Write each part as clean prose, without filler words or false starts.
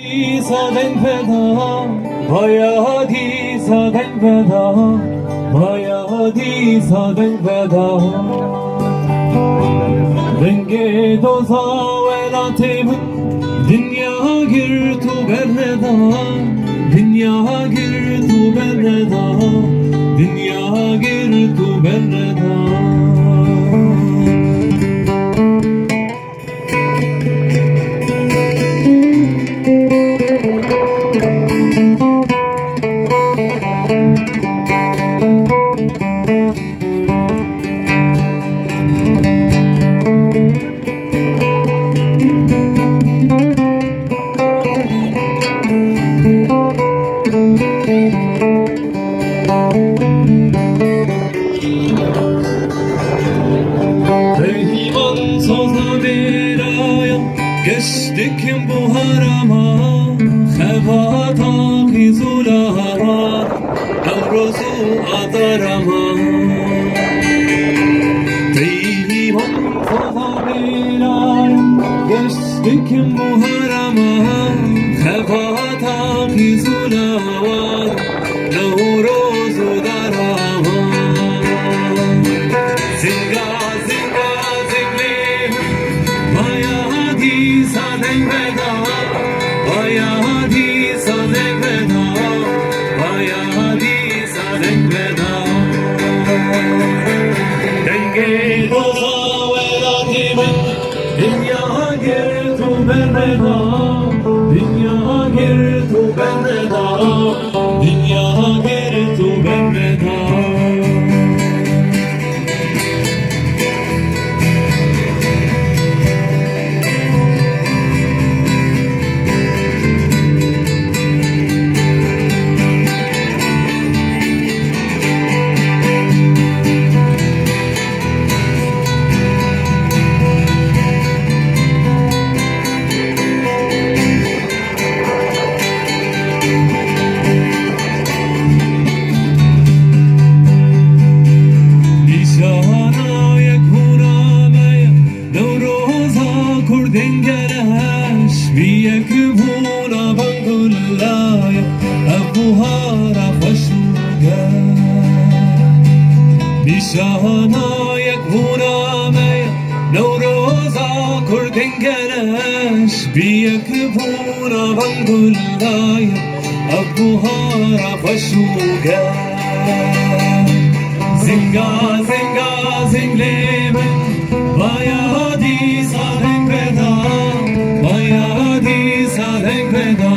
Saden feda, hayati saden feda, hayati saden feda. Renge doza velatibun, dünya gir tu berreda, dünya gir tu berreda, dünya gir tu berreda. Pehlivan soza beraya, geçtik bu harama, hevata hizulara, evrozu adarama. Pehlivan soza beraya, geçtik bu harama, hevata hizulara, evrozu adarama. Zinga zinga zinglim, hayati saden veda, hayati saden veda, hayati saden veda. Denge doza velatimin, dünya gir tu berreda, dünya gir tu berreda, dünya gir tu berreda. Dengeleş biyekubuna bangulaya abuhara fashuga nişana yekuna meya Nevroza kur dengeleş biyekubuna bangulaya abuhara fashuga zinga zinga zingleme vaya hadi saden veda, vaya hadi saden veda,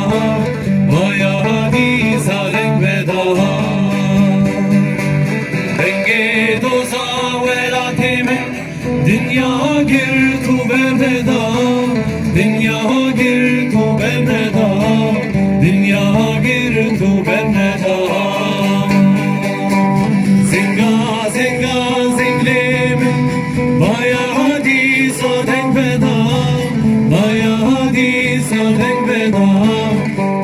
vaya hadi saden veda. Denge doza velatimin, dünya gir tu berreda, dünya gir tu berreda, dünya gir tu berreda. Zinga zinga zinglimin, vaya hadi saden veda, vaya hadi saden veda,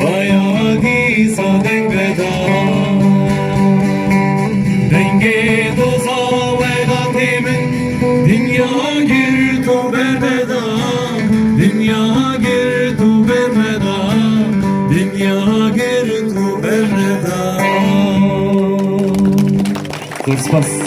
vaya hadi saden veda. Denge doza velatimin, dünya gir tu berreda, dünya gir tu berreda, dünya gir tu berreda. Spas.